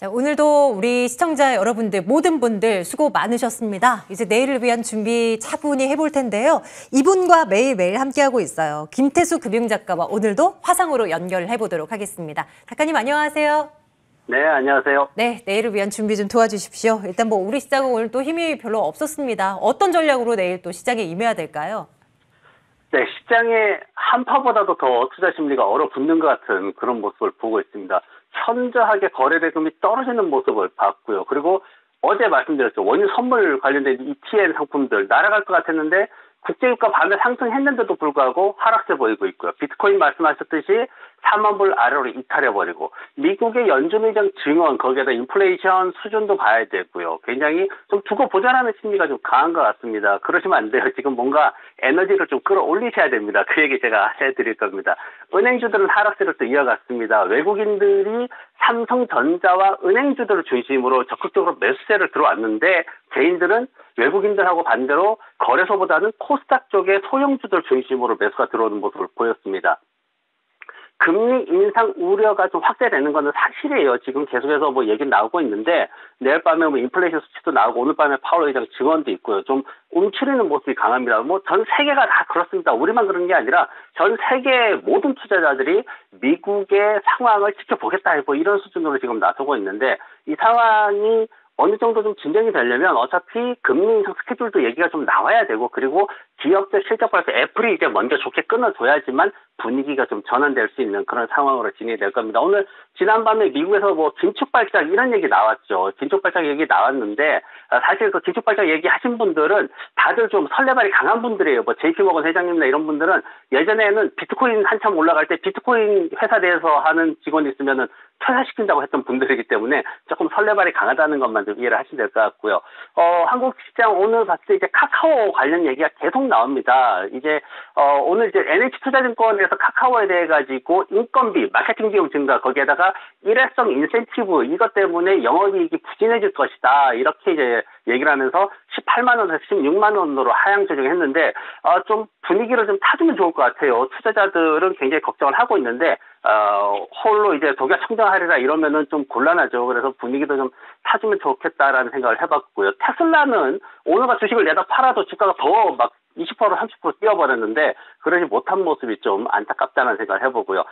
자, 오늘도 우리 시청자 여러분들, 모든 분들 수고 많으셨습니다. 이제 내일을 위한 준비 차분히 해볼 텐데요. 이분과 매일매일 함께하고 있어요. 김태수 금융작가와 오늘도 화상으로 연결을 해보도록 하겠습니다. 작가님 안녕하세요. 네, 안녕하세요. 네, 내일을 위한 준비 좀 도와주십시오. 일단 우리 시장은 오늘 또 힘이 별로 없었습니다. 어떤 전략으로 내일 또 시장에 임해야 될까요? 네, 시장의 한파보다도 더 투자 심리가 얼어붙는 것 같은 그런 모습을 보고 있습니다. 현저하게 거래 대금이 떨어지는 모습을 봤고요. 그리고 어제 말씀드렸죠. 원유 선물 관련된 ETN 상품들 날아갈 것 같았는데 국제유가 밤에 상승했는데도 불구하고 하락세 보이고 있고요. 비트코인 말씀하셨듯이 4만 불 아래로 이탈해버리고 미국의 연준 의장 증언 거기에다 인플레이션 수준도 봐야 되고요. 굉장히 좀 두고 보자라는 심리가 좀 강한 것 같습니다. 그러시면 안 돼요. 지금 뭔가 에너지를 좀 끌어올리셔야 됩니다. 그 얘기 제가 해드릴 겁니다. 은행주들은 하락세를 또 이어갔습니다. 외국인들이 삼성전자와 은행주들을 중심으로 적극적으로 매수세를 들어왔는데 개인들은 외국인들하고 반대로 거래소보다는 코스닥 쪽의 소형주들 중심으로 매수가 들어오는 모습을 보였습니다. 금리 인상 우려가 좀 확대되는 것은 사실이에요. 지금 계속해서 뭐 얘기 나오고 있는데 내일 밤에 뭐 인플레이션 수치도 나오고 오늘 밤에 파월 의장 증언도 있고요. 좀 움츠리는 모습이 강합니다. 뭐 전 세계가 다 그렇습니다. 우리만 그런 게 아니라 전 세계 모든 투자자들이 미국의 상황을 지켜보겠다 뭐 이런 수준으로 지금 나서고 있는데 이 상황이 어느 정도 좀 진정이 되려면 어차피 금리 인상 스케줄도 얘기가 좀 나와야 되고 그리고 기업들 실적 발표 애플이 이제 먼저 좋게 끊어줘야지만 분위기가 좀 전환될 수 있는 그런 상황으로 진행이 될 겁니다. 오늘 지난밤에 미국에서 뭐 긴축 발작 이런 얘기 나왔죠. 긴축 발작 얘기 나왔는데 사실 그 긴축 발작 얘기 하신 분들은 다들 좀 설레발이 강한 분들이에요. 뭐 JP모건 회장님이나 이런 분들은 예전에는 비트코인 한참 올라갈 때 비트코인 회사 내에서 하는 직원이 있으면은 퇴사시킨다고 했던 분들이기 때문에 조금 설레발이 강하다는 것만 좀 이해를 하시면 될 것 같고요. 한국 시장 오늘 봤을 때 이제 카카오 관련 얘기가 계속 나옵니다. 이제 오늘 이제 NH투자증권에서 카카오에 대해 가지고 인건비, 마케팅 비용 증가 거기에다가 일회성 인센티브 이것 때문에 영업이익이 부진해질 것이다 이렇게 이제 얘기를 하면서 18만 원에서 16만 원으로 하향 조정했는데 좀 분위기를 좀 타주면 좋을 것 같아요. 투자자들은 굉장히 걱정을 하고 있는데 홀로 이제 독약 청정하리라 이러면은 좀 곤란하죠. 그래서 분위기도 좀 타주면 좋겠다라는 생각을 해봤고요. 테슬라는 오늘가 주식을 내다 팔아도 주가가 더 막 20% 30% 뛰어버렸는데 그러지 못한 모습이 좀 안타깝다는 생각을 해보고요.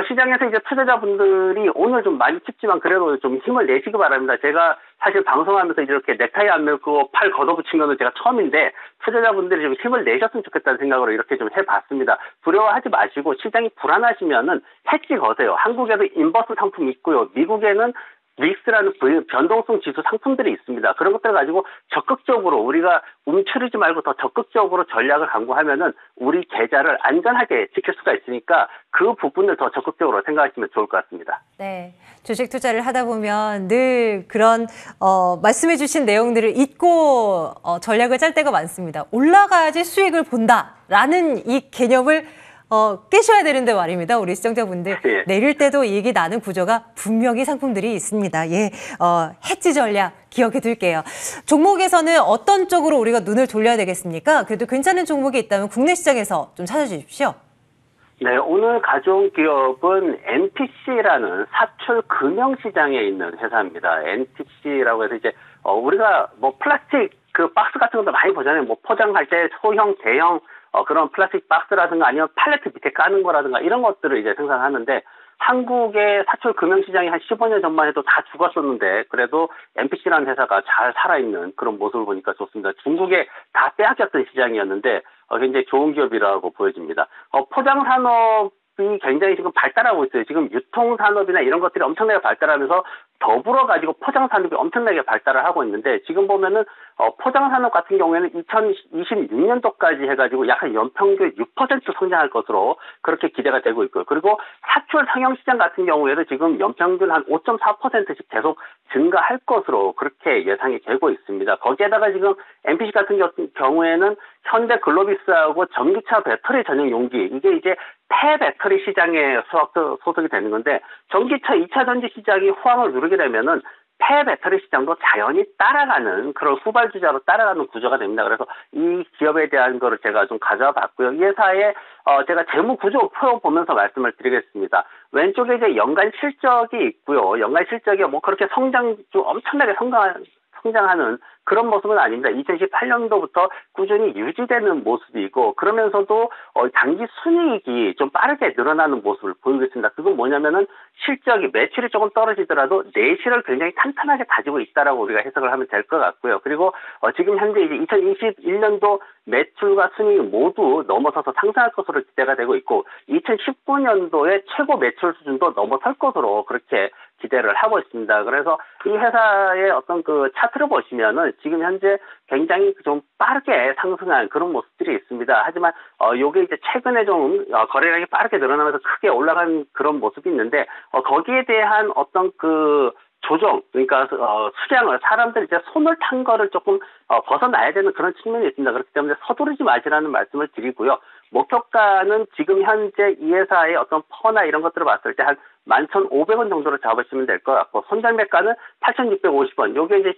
시장에서 이제 투자자분들이 오늘 좀 많이 춥지만 그래도 좀 힘을 내시기 바랍니다. 제가 사실 방송하면서 이렇게 넥타이 안 메고 팔 걷어붙인 거는 제가 처음인데 투자자분들이 좀 힘을 내셨으면 좋겠다는 생각으로 이렇게 좀 해봤습니다. 두려워하지 마시고 시장이 불안하시면은 해지 거세요. 한국에도 인버스 상품이 있고요. 미국에는 윅스라는 변동성 지수 상품들이 있습니다. 그런 것들을 가지고 적극적으로 우리가 움츠리지 말고 더 적극적으로 전략을 강구하면은 우리 계좌를 안전하게 지킬 수가 있으니까 그 부분을 더 적극적으로 생각하시면 좋을 것 같습니다. 네, 주식 투자를 하다 보면 늘 그런 말씀해주신 내용들을 잊고 전략을 짤 때가 많습니다. 올라가야지 수익을 본다라는 이 개념을 깨셔야 되는데 말입니다. 우리 시청자분들. 예. 내릴 때도 이익이 나는 구조가 분명히 상품들이 있습니다. 예, 해지 전략 기억해 둘게요. 종목에서는 어떤 쪽으로 우리가 눈을 돌려야 되겠습니까? 그래도 괜찮은 종목이 있다면 국내 시장에서 좀 찾아주십시오. 네, 오늘 가져온 기업은 NPC라는 사출 금융시장에 있는 회사입니다. NPC라고 해서 이제 우리가 뭐 플라스틱 그 박스 같은 것도 많이 보잖아요. 뭐 포장할 때 소형, 대형 그런 플라스틱 박스라든가 아니면 팔레트 밑에 까는 거라든가 이런 것들을 이제 생산하는데 한국의 사출 금융시장이 한 15년 전만 해도 다 죽었었는데 그래도 NPC라는 회사가 잘 살아있는 그런 모습을 보니까 좋습니다. 중국에 다 빼앗겼던 시장이었는데 굉장히 좋은 기업이라고 보여집니다. 포장산업이 굉장히 지금 발달하고 있어요. 지금 유통산업이나 이런 것들이 엄청나게 발달하면서 더불어 가지고 포장산업이 엄청나게 발달을 하고 있는데 지금 보면은 포장산업 같은 경우에는 2026년도까지 해가지고 약 한 연평균 6% 성장할 것으로 그렇게 기대가 되고 있고요. 그리고 사출 상용시장 같은 경우에도 지금 연평균 한 5.4%씩 계속 증가할 것으로 그렇게 예상이 되고 있습니다. 거기에다가 지금 NPC 같은 경우에는 현대 글로비스하고 전기차 배터리 전용 용기 이게 이제 폐배터리 시장에 소속이 되는 건데 전기차 2차 전지 시장이 호황을 누르게 되면은 폐 배터리 시장도 자연히 따라가는 그런 후발주자로 따라가는 구조가 됩니다. 그래서 이 기업에 대한 거를 제가 좀 가져와 봤고요. 이 회사의 제가 재무 구조 표 보면서 말씀을 드리겠습니다. 왼쪽에 이제 연간 실적이 있고요. 연간 실적이 뭐 그렇게 엄청나게 성장하는 그런 모습은 아닙니다. 2018년도부터 꾸준히 유지되는 모습이고 그러면서도 당기 순이익이 좀 빠르게 늘어나는 모습을 보이고 있습니다. 그건 뭐냐면은 실적이 매출이 조금 떨어지더라도 내실을 굉장히 탄탄하게 가지고 있다라고 우리가 해석을 하면 될 것 같고요. 그리고 지금 현재 이제 2021년도 매출과 순이익 모두 넘어서서 상승할 것으로 기대가 되고 있고 2019년도의 최고 매출 수준도 넘어설 것으로 그렇게 기대를 하고 있습니다. 그래서 이 회사의 어떤 그 차트를 보시면은 지금 현재 굉장히 좀 빠르게 상승한 그런 모습들이 있습니다. 하지만 요게 이제 최근에 좀 거래량이 빠르게 늘어나면서 크게 올라간 그런 모습이 있는데 거기에 대한 어떤 그 조정, 그러니까 수량을 사람들이 이제 손을 탄 거를 조금 벗어나야 되는 그런 측면이 있습니다. 그렇기 때문에 서두르지 마시라는 말씀을 드리고요. 목표가는 지금 현재 이 회사의 어떤 퍼나 이런 것들을 봤을 때 한 11,500원 정도로 잡으시면 될 것 같고 손절매가는 8,650원. 요게 이제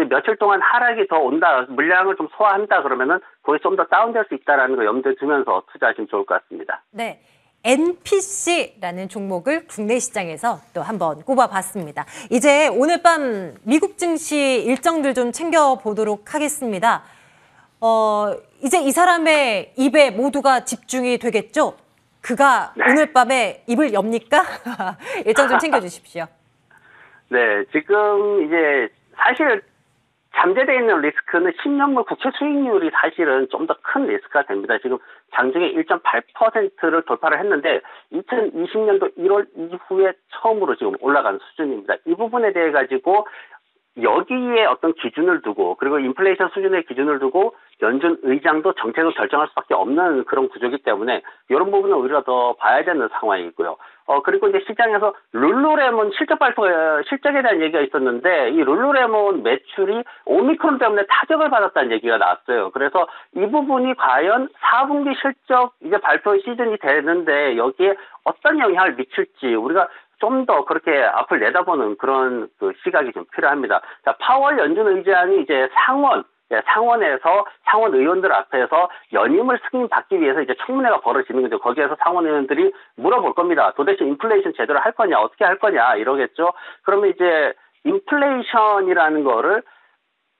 며칠 동안 하락이 더 온다, 물량을 좀 소화한다 그러면은 거기 좀 더 다운될 수 있다라는 거 염두에 두면서 투자하시면 좋을 것 같습니다. 네. NPC라는 종목을 국내 시장에서 또 한번 꼽아봤습니다. 이제 오늘 밤 미국 증시 일정들 좀 챙겨보도록 하겠습니다. 이제 이 사람의 입에 모두가 집중이 되겠죠? 그가 네. 오늘 밤에 입을 엽니까? 일정 좀 챙겨주십시오. 네, 지금 이제 사실 잠재되어 있는 리스크는 10년물 국채 수익률이 사실은 좀 더 큰 리스크가 됩니다. 지금 장중에 1.8%를 돌파를 했는데 2020년도 1월 이후에 처음으로 지금 올라간 수준입니다. 이 부분에 대해 가지고 여기에 어떤 기준을 두고 그리고 인플레이션 수준의 기준을 두고 연준 의장도 정책을 결정할 수밖에 없는 그런 구조이기 때문에 이런 부분은 우리가 더 봐야 되는 상황이고요. 그리고 이제 시장에서 룰루레몬 실적에 대한 얘기가 있었는데 이 룰루레몬 매출이 오미크론 때문에 타격을 받았다는 얘기가 나왔어요. 그래서 이 부분이 과연 4분기 실적 이제 발표 시즌이 되는데 여기에 어떤 영향을 미칠지 우리가 좀 더 그렇게 앞을 내다보는 그런 그 시각이 좀 필요합니다. 자, 파월 연준 의장이 이제 상원에서 상원 의원들 앞에서 연임을 승인받기 위해서 이제 청문회가 벌어지는 거죠. 거기에서 상원 의원들이 물어볼 겁니다. 도대체 인플레이션 제대로 할 거냐, 어떻게 할 거냐 이러겠죠. 그러면 이제 인플레이션이라는 거를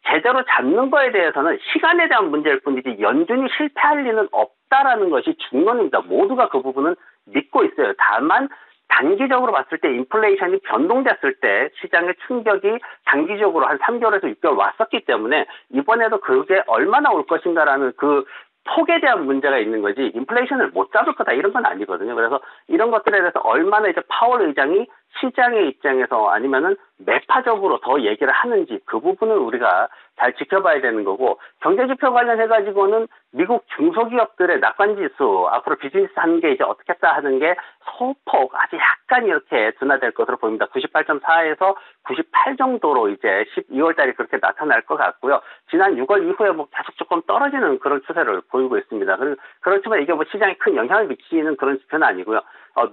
제대로 잡는 거에 대해서는 시간에 대한 문제일 뿐이지 연준이 실패할 리는 없다라는 것이 중론입니다. 모두가 그 부분은 믿고 있어요. 다만 단기적으로 봤을 때 인플레이션이 변동됐을 때 시장의 충격이 단기적으로 한 3개월에서 6개월 왔었기 때문에 이번에도 그게 얼마나 올 것인가라는 그 폭에 대한 문제가 있는 거지 인플레이션을 못 잡을 거다 이런 건 아니거든요. 그래서 이런 것들에 대해서 얼마나 이제 파월 의장이 시장의 입장에서 아니면은 매파적으로 더 얘기를 하는지 그 부분을 우리가 잘 지켜봐야 되는 거고 경제지표 관련해가지고는 미국 중소기업들의 낙관지수 앞으로 비즈니스 하는 게 이제 어떻겠다 하는 게 소폭 아주 약간 이렇게 둔화될 것으로 보입니다. 98.4에서 98 정도로 이제 12월 달에 그렇게 나타날 것 같고요. 지난 6월 이후에 뭐 계속 조금 떨어지는 그런 추세를 보이고 있습니다. 그렇지만 이게 뭐 시장에 큰 영향을 미치는 그런 지표는 아니고요.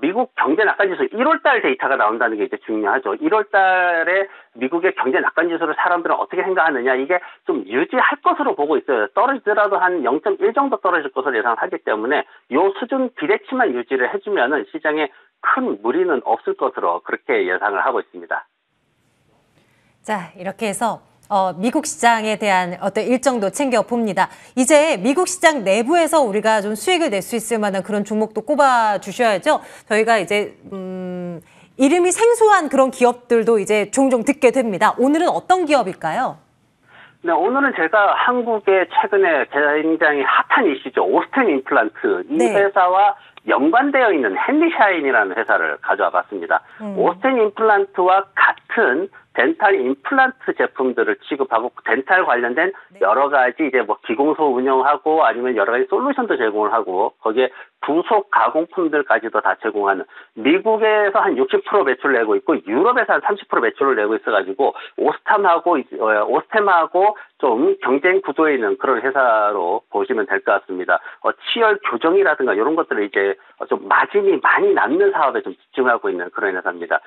미국 경제 낙관지수 1월 달 데이터가 나온다는 게 이제 중요하죠. 1월 달에 미국의 경제 낙관지수를 사람들은 어떻게 생각하느냐 이게 좀 유지할 것으로 보고 있어요. 떨어지더라도 한 0.1 정도 떨어질 것으로 예상하기 때문에 이 수준 비대치만 유지를 해주면은 시장에 큰 무리는 없을 것으로 그렇게 예상을 하고 있습니다. 자, 이렇게 해서 미국 시장에 대한 어떤 일정도 챙겨봅니다. 이제 미국 시장 내부에서 우리가 좀 수익을 낼 수 있을 만한 그런 종목도 꼽아 주셔야죠. 저희가 이제 이름이 생소한 그런 기업들도 이제 종종 듣게 됩니다. 오늘은 어떤 기업일까요? 네, 오늘은 제가 한국에 최근에 굉장히 핫한 이슈죠. 오스템 임플란트. 이 네. 회사와 연관되어 있는 핸디샤인이라는 회사를 가져와 봤습니다. 오스템 임플란트와 같은 덴탈 임플란트 제품들을 취급하고 덴탈 관련된 여러 가지 이제 뭐 기공소 운영하고 아니면 여러 가지 솔루션도 제공을 하고 거기에 부속 가공품들까지도 다 제공하는 미국에서 한 60% 매출 내고 있고 유럽에서 한 30% 매출을 내고 있어가지고 오스템하고 좀 경쟁 구도에 있는 그런 회사로 보시면 될 것 같습니다. 치열 교정이라든가 이런 것들을 이제 좀 마진이 많이 남는 사업에 좀 집중하고 있는 그런 회사입니다.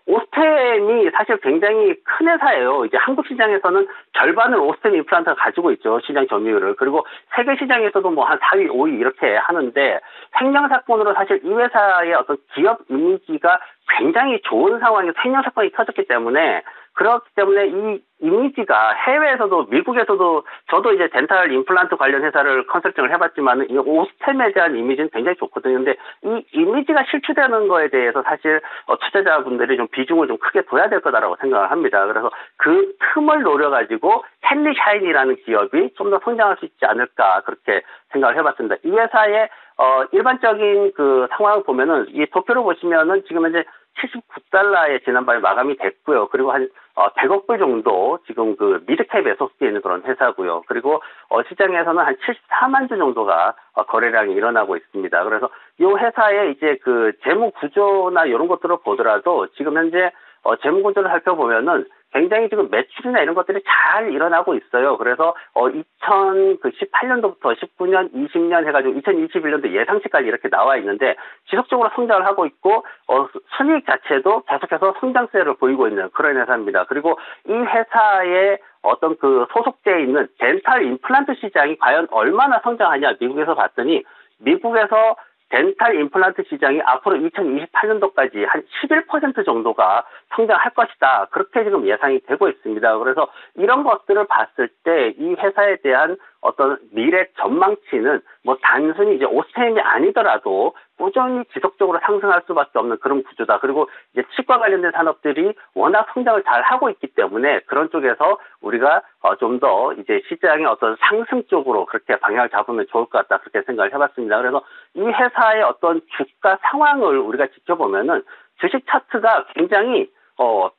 오스템이 사실 굉장히 큰 회사예요. 이제 한국 시장에서는 절반을 오스템 임플란트가 가지고 있죠. 시장 점유율을. 그리고 세계 시장에서도 뭐 한 4위, 5위 이렇게 하는데 횡령사건으로 사실 이 회사의 어떤 기업 이미지가 굉장히 좋은 상황에서 횡령사건이 터졌기 때문에 그렇기 때문에 이 이미지가 해외에서도 미국에서도 저도 이제 덴탈 임플란트 관련 회사를 컨설팅을 해봤지만 이 오스템에 대한 이미지는 굉장히 좋거든요. 근데 이 이미지가 실추되는 거에 대해서 사실 투자자분들이 좀 비중을 좀 크게 둬야 될 거다라고 생각을 합니다. 그래서 그 틈을 노려가지고 헨리 샤인이라는 기업이 좀 더 성장할 수 있지 않을까 그렇게 생각을 해봤습니다. 이 회사의 일반적인 그 상황을 보면은 이 도표를 보시면은 지금 현재 79달러에 지난번에 마감이 됐고요. 그리고 한 100억 불 정도 지금 그 미드캡에 속해 있는 그런 회사고요. 그리고 시장에서는 한 74만 주 정도가 거래량이 일어나고 있습니다. 그래서 이 회사의 이제 그 재무 구조나 이런 것들을 보더라도 지금 현재 재무 구조를 살펴보면은 굉장히 지금 매출이나 이런 것들이 잘 일어나고 있어요. 그래서 2018년도부터 19년, 20년 해가지고 2021년도 예상치까지 이렇게 나와 있는데 지속적으로 성장을 하고 있고 순이익 자체도 계속해서 성장세를 보이고 있는 그런 회사입니다. 그리고 이 회사의 어떤 그 소속되어 있는 덴탈 임플란트 시장이 과연 얼마나 성장하냐 미국에서 봤더니 미국에서 덴탈 임플란트 시장이 앞으로 2028년도까지 한 11% 정도가 성장할 것이다. 그렇게 지금 예상이 되고 있습니다. 그래서 이런 것들을 봤을 때 이 회사에 대한 어떤 미래 전망치는 뭐 단순히 이제 오스템이 아니더라도 꾸준히 지속적으로 상승할 수밖에 없는 그런 구조다. 그리고 이제 치과 관련된 산업들이 워낙 성장을 잘 하고 있기 때문에 그런 쪽에서 우리가 좀 더 이제 시장의 어떤 상승 쪽으로 그렇게 방향을 잡으면 좋을 것 같다. 그렇게 생각을 해봤습니다. 그래서 이 회사의 어떤 주가 상황을 우리가 지켜보면은 주식 차트가 굉장히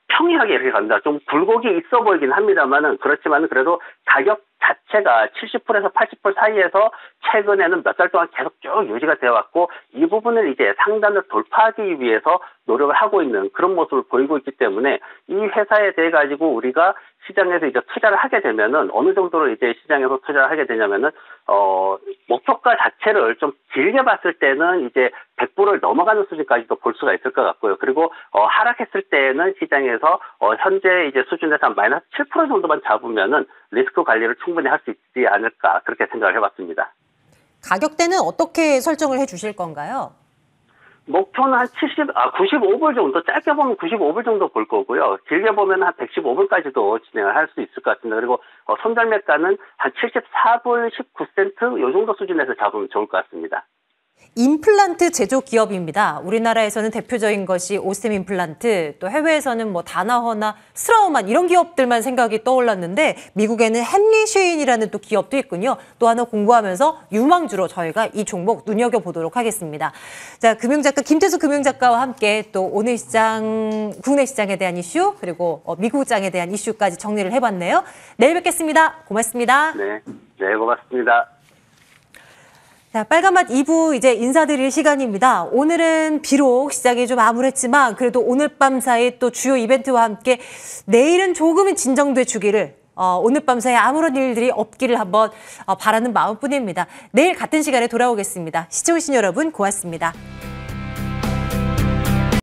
평이하게 이렇게 갑니다. 좀 굴곡이 있어 보이긴 합니다만은 그렇지만은 그래도 가격 자체가 70%에서 80% 사이에서 최근에는 몇 달 동안 계속 쭉 유지가 되어 왔고 이 부분을 이제 상단을 돌파하기 위해서 노력을 하고 있는 그런 모습을 보이고 있기 때문에 이 회사에 대해 가지고 우리가 시장에서 이제 투자를 하게 되면은 어느 정도로 이제 시장에서 투자를 하게 되냐면은 목표가 자체를 좀 길게 봤을 때는 이제 100불을 넘어가는 수준까지도 볼 수가 있을 것 같고요. 그리고 하락했을 때는 시장에서 현재 이제 수준에서 한 마이너스 7% 정도만 잡으면은 리스크 관리를 충분히 할 수 있지 않을까 그렇게 생각을 해봤습니다. 가격대는 어떻게 설정을 해 주실 건가요? 목표는 한 95불 정도, 짧게 보면 95불 정도 볼 거고요. 길게 보면 한 115불까지도 진행을 할 수 있을 것 같습니다. 그리고 손절매가는 한 74불 19센트 요 정도 수준에서 잡으면 좋을 것 같습니다. 임플란트 제조 기업입니다. 우리나라에서는 대표적인 것이 오스템 임플란트, 또 해외에서는 뭐 다나허나 스라우만 이런 기업들만 생각이 떠올랐는데 미국에는 헨리 쉐인이라는 또 기업도 있군요. 또 하나 공부하면서 유망주로 저희가 이 종목 눈여겨보도록 하겠습니다. 자, 금융작가 김태수 금융작가와 함께 또 오늘 시장, 국내 시장에 대한 이슈 그리고 미국 시장에 대한 이슈까지 정리를 해봤네요. 내일 뵙겠습니다. 고맙습니다. 네, 고맙습니다. 자, 빨간맛 2부 이제 인사드릴 시간입니다. 오늘은 비록 시장이 좀 암울했지만 그래도 오늘 밤 사이 또 주요 이벤트와 함께 내일은 조금은 진정돼 주기를 오늘 밤 사이 아무런 일들이 없기를 한번 바라는 마음뿐입니다. 내일 같은 시간에 돌아오겠습니다. 시청해주신 여러분 고맙습니다.